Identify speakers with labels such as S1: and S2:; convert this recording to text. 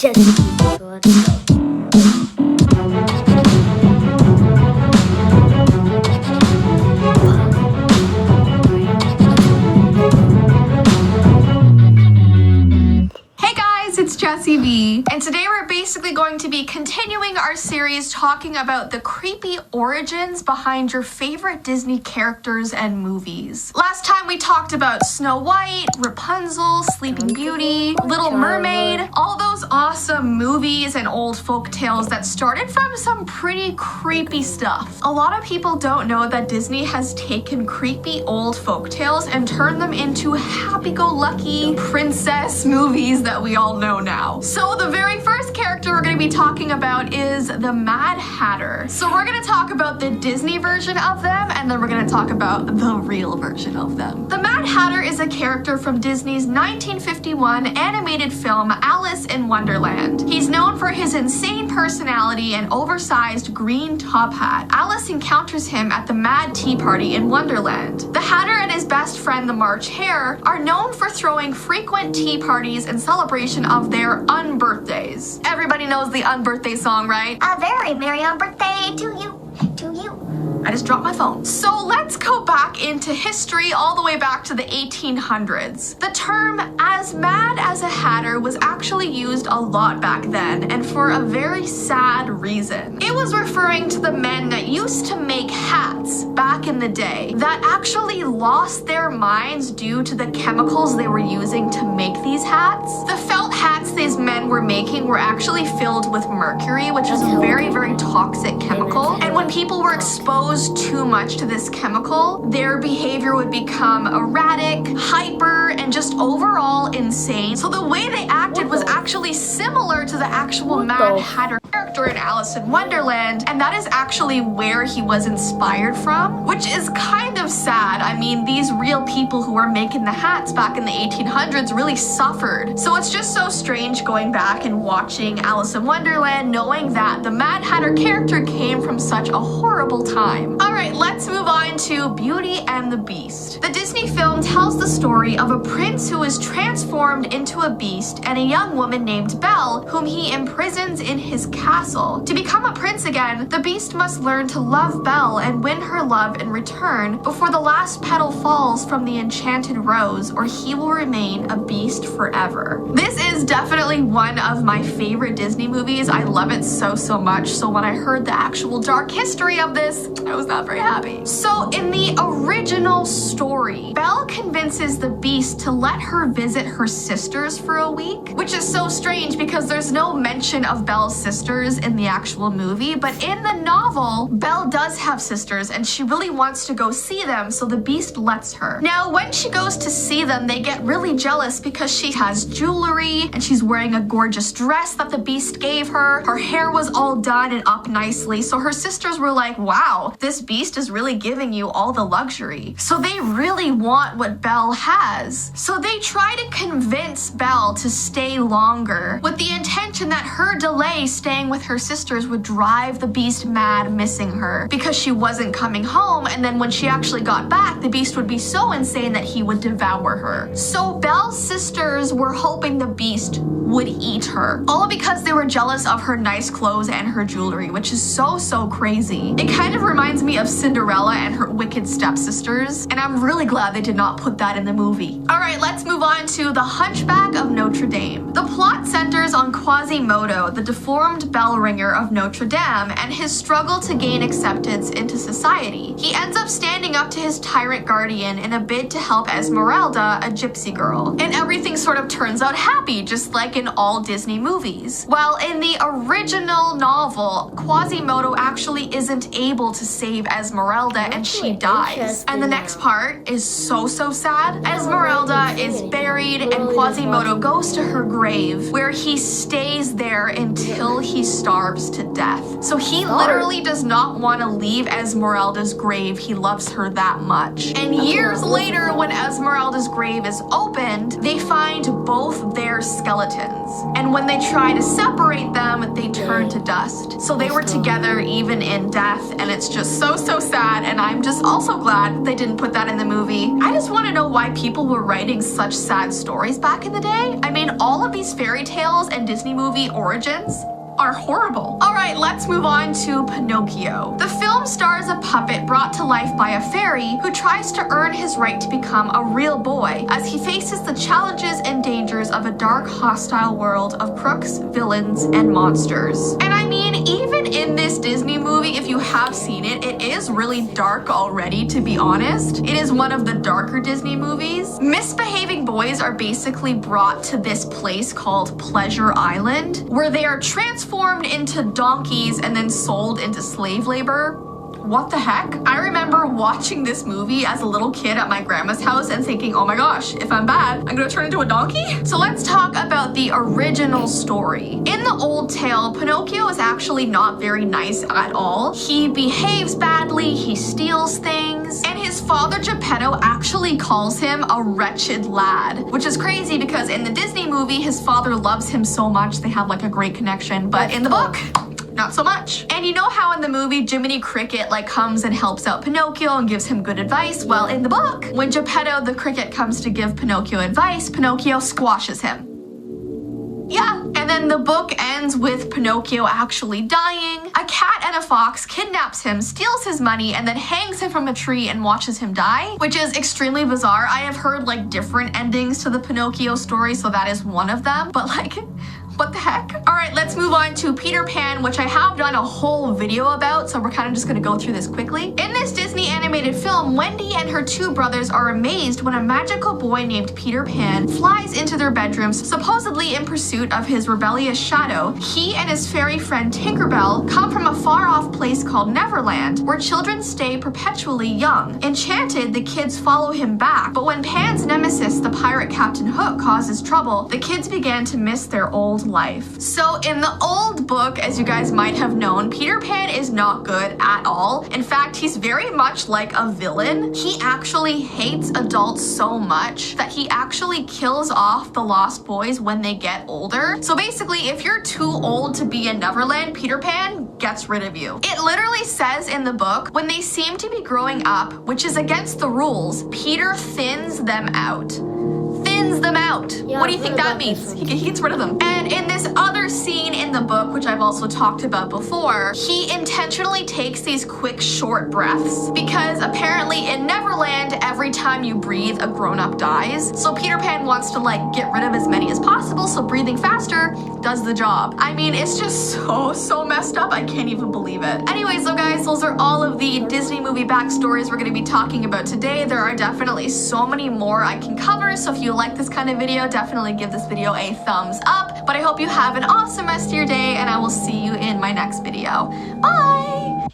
S1: jessi. So let's go.
S2: Hey guys, it's Jessie V, and today we're basically going to be continuing our series talking about the creepy origins behind your favorite Disney characters and movies. Last time we talked about Snow White, Rapunzel, Sleeping Beauty, Little Mermaid, all those awesome movies and old folk tales that started from some pretty creepy stuff. A lot of people don't know that Disney has taken creepy old folk tales and turned them into happy-go-lucky princess movies that we all know now. So the very first character we're going to be talking about is the Mad Hatter. So we're going to talk about the Disney version of them, and then we're going to talk about the real version of them. The Mad Hatter is a character from Disney's 1951 animated film Alice in Wonderland. He's known for his insane personality and oversized green top hat. Alice encounters him at the Mad Tea Party in Wonderland. The Hatter and his best friend, the March Hare, are known for throwing frequent tea parties in celebration of their unbirthdays. Everybody knows the unbirthday song, right?
S3: A very merry unbirthday to you, to you.
S2: I just dropped my phone. So let's go back into history all the way back to the 1800s. The term as mad as a hatter was actually used a lot back then, and for a very sad reason. It was referring to the men that used to make hats back in the day that actually lost their minds due to the chemicals they were using to make these hats. The felt hats these men were making were actually filled with mercury, which is a very, very toxic chemical. And when people were exposed too much to this chemical, their behavior would become erratic, hyper, and just overall insane. So the way they acted was actually similar to the actual Mad Hatter character in Alice in Wonderland, and that is actually where he was inspired from, which is kind of sad. I mean, these real people who were making the hats back in the 1800s really suffered. So it's just so strange going back and watching Alice in Wonderland, knowing that the Mad Hatter character came from such a horrible time. Alright, let's move on to Beauty and the Beast. The Disney film tells the story of a prince who is transformed into a beast and a young woman named Belle, whom he imprisons in his castle. To become a prince again, the beast must learn to love Belle and win her love in return before the last petal falls from the enchanted rose, or he will remain a beast forever. This is definitely one of my favorite Disney movies. I love it so much. So when I heard the actual dark history of this, I was not very happy. So in the original story, Belle convinces the beast to let her visit her sisters for a week, which is so strange because there's no mention of Belle's sisters in the actual movie, but in the novel, Belle does have sisters and she really wants to go see them, so the beast lets her. Now, when she goes to see them, they get really jealous because she has jewelry and she's wearing a gorgeous dress that the beast gave her. Her hair was all done and up nicely, so her sisters were like, wow, this beast is really giving you all the luxury. So they really want what Belle has. So they try to convince Belle to stay longer with the intention that her delay staying with her sisters would drive the beast mad, missing her because she wasn't coming home, and then when she actually got back, the beast would be so insane that he would devour her. So Belle's sisters were hoping the beast would eat her, all because they were jealous of her nice clothes and her jewelry, which is so crazy. It kind of reminds me of Cinderella and her wicked stepsisters, and I'm really glad they did not put that in the movie. Alright, let's move on to The Hunchback of Notre Dame. The plot centers on Quasimodo, the deformed bell ringer of Notre Dame, and his struggle to gain acceptance into society. He ends up standing up to his tyrant guardian in a bid to help Esmeralda, a gypsy girl. And everything sort of turns out happy, just like in all Disney movies. While in the original novel, Quasimodo actually isn't able to save Esmeralda and she dies. And the next part is so sad. Esmeralda is buried and Quasimodo goes to her grave, where he stays there until he starves to death. So he literally does not want to leave Esmeralda's grave. He loves her that much. And years later, when Esmeralda's grave is opened, they find both their are skeletons. And when they try to separate them, they turn to dust. So they were together even in death, and it's just so sad, and I'm just also glad they didn't put that in the movie. I just want to know why people were writing such sad stories back in the day. I mean, all of these fairy tales and Disney movie origins are horrible. All right, let's move on to Pinocchio. The film stars a puppet brought to life by a fairy who tries to earn his right to become a real boy as he faces the challenges and dangers of a dark, hostile world of crooks, villains, and monsters. And I mean, even in this Disney movie, if you have seen it, it is really dark already, to be honest. It is one of the darker Disney movies. Misbehaving boys are basically brought to this place called Pleasure Island, where they are transformed into donkeys and then sold into slave labor. What the heck? I remember watching this movie as a little kid at my grandma's house and thinking, oh my gosh, if I'm bad, I'm gonna turn into a donkey? So let's talk about the original story. In the old tale, Pinocchio is actually not very nice at all. He behaves badly, he steals things, and his father Geppetto actually calls him a wretched lad, which is crazy because in the Disney movie, his father loves him so much, they have like a great connection, but in the book, not so much. And you know how in the movie Jiminy Cricket like comes and helps out Pinocchio and gives him good advice? Well, in the book, when Geppetto the cricket comes to give Pinocchio advice, Pinocchio squashes him. Yeah, and then the book ends with Pinocchio actually dying. A cat and a fox kidnaps him, steals his money, and then hangs him from a tree and watches him die, which is extremely bizarre. I have heard like different endings to the Pinocchio story, so that is one of them, but like, what the heck? All right, let's move on to Peter Pan, which I have done a whole video about, so we're kind of just gonna go through this quickly. In this Disney animated film, Wendy and her two brothers are amazed when a magical boy named Peter Pan flies into their bedrooms, supposedly in pursuit of his rebellious shadow. He and his fairy friend Tinkerbell come from a far-off place called Neverland, where children stay perpetually young. Enchanted, the kids follow him back, but when Pan's nemesis, the pirate Captain Hook, causes trouble, the kids began to miss their old life. So in the old book, as you guys might have known, Peter Pan is not good at all. In fact, he's very much like a villain. He actually hates adults so much that he actually kills off the lost boys when they get older. So basically, if you're too old to be in Neverland, Peter Pan gets rid of you. It literally says in the book, when they seem to be growing up, which is against the rules, Peter thins them out. Them out.
S1: Yeah,
S2: what do you think that means? He gets rid of them. And in this other scene in the book, which I've also talked about before, he intentionally takes these quick, short breaths because apparently in Neverland, every time you breathe, a grown-up dies. So Peter Pan wants to like get rid of as many as possible, so breathing faster does the job. I mean, it's just so messed up. I can't even believe it. Anyways, so guys, those are all of the Disney movie backstories we're going to be talking about today. There are definitely so many more I can cover, so if you like this kind of video, definitely give this video a thumbs up. But I hope you have an awesome rest of your day, and I will see you in my next video. Bye!